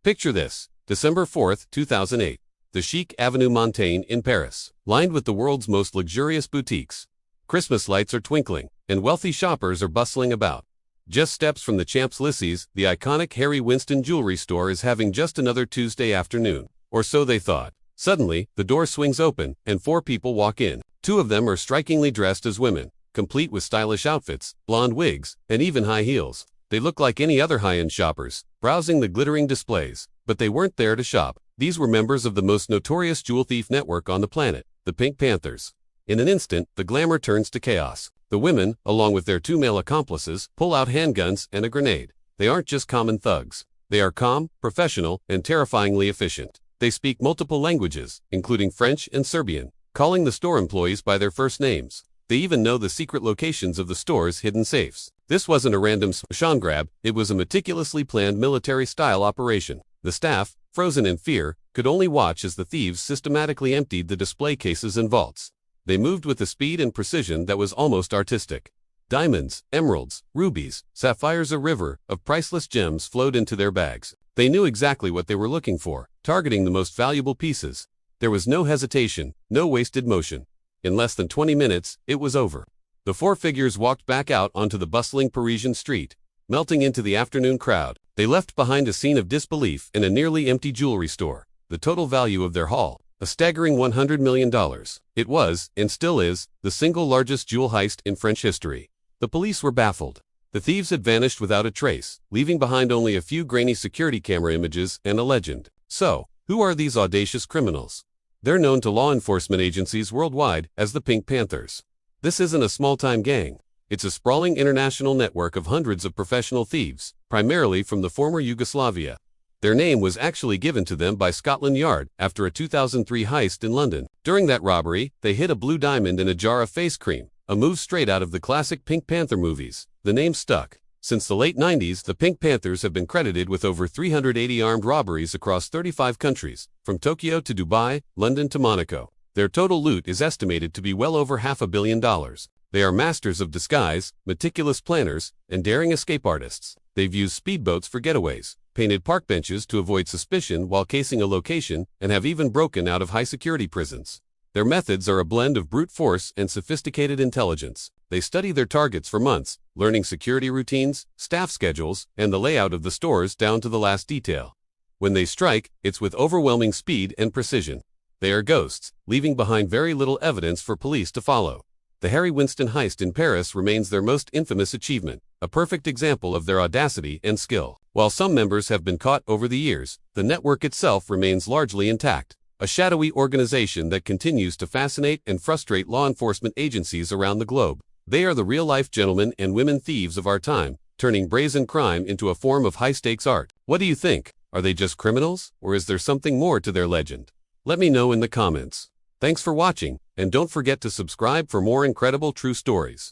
Picture this, December 4, 2008. The chic Avenue Montaigne in Paris, lined with the world's most luxurious boutiques. Christmas lights are twinkling, and wealthy shoppers are bustling about. Just steps from the Champs-Élysées, the iconic Harry Winston jewelry store is having just another Tuesday afternoon. Or so they thought. Suddenly, the door swings open, and 4 people walk in. 2 of them are strikingly dressed as women, complete with stylish outfits, blonde wigs, and even high heels. They look like any other high-end shoppers, browsing the glittering displays. But they weren't there to shop. These were members of the most notorious jewel thief network on the planet, the Pink Panthers. In an instant, the glamour turns to chaos. The women, along with their 2 male accomplices, pull out handguns and a grenade. They aren't just common thugs. They are calm, professional, and terrifyingly efficient. They speak multiple languages, including French and Serbian, calling the store employees by their first names. They even know the secret locations of the store's hidden safes. This wasn't a random smash grab, it was a meticulously planned military-style operation. The staff, frozen in fear, could only watch as the thieves systematically emptied the display cases and vaults. They moved with a speed and precision that was almost artistic. Diamonds, emeralds, rubies, sapphires, a river of priceless gems flowed into their bags. They knew exactly what they were looking for, targeting the most valuable pieces. There was no hesitation, no wasted motion. In less than 20 minutes, it was over. The 4 figures walked back out onto the bustling Parisian street, melting into the afternoon crowd. They left behind a scene of disbelief in a nearly empty jewelry store. The total value of their haul, a staggering $100 million. It was, and still is, the single largest jewel heist in French history. The police were baffled. The thieves had vanished without a trace, leaving behind only a few grainy security camera images and a legend. So, who are these audacious criminals? They're known to law enforcement agencies worldwide as the Pink Panthers. This isn't a small-time gang. It's a sprawling international network of hundreds of professional thieves, primarily from the former Yugoslavia. Their name was actually given to them by Scotland Yard after a 2003 heist in London. During that robbery, they hid a blue diamond in a jar of face cream, a move straight out of the classic Pink Panther movies. The name stuck. Since the late 90s, the Pink Panthers have been credited with over 380 armed robberies across 35 countries, from Tokyo to Dubai, London to Monaco. Their total loot is estimated to be well over $500 million. They are masters of disguise, meticulous planners, and daring escape artists. They've used speedboats for getaways, painted park benches to avoid suspicion while casing a location, and have even broken out of high-security prisons. Their methods are a blend of brute force and sophisticated intelligence. They study their targets for months, learning security routines, staff schedules, and the layout of the stores down to the last detail. When they strike, it's with overwhelming speed and precision. They are ghosts, leaving behind very little evidence for police to follow. The Harry Winston heist in Paris remains their most infamous achievement, a perfect example of their audacity and skill. While some members have been caught over the years, the network itself remains largely intact, a shadowy organization that continues to fascinate and frustrate law enforcement agencies around the globe. They are the real-life gentlemen and women thieves of our time, turning brazen crime into a form of high-stakes art. What do you think? Are they just criminals, or is there something more to their legend? Let me know in the comments. Thanks for watching, and don't forget to subscribe for more incredible true stories.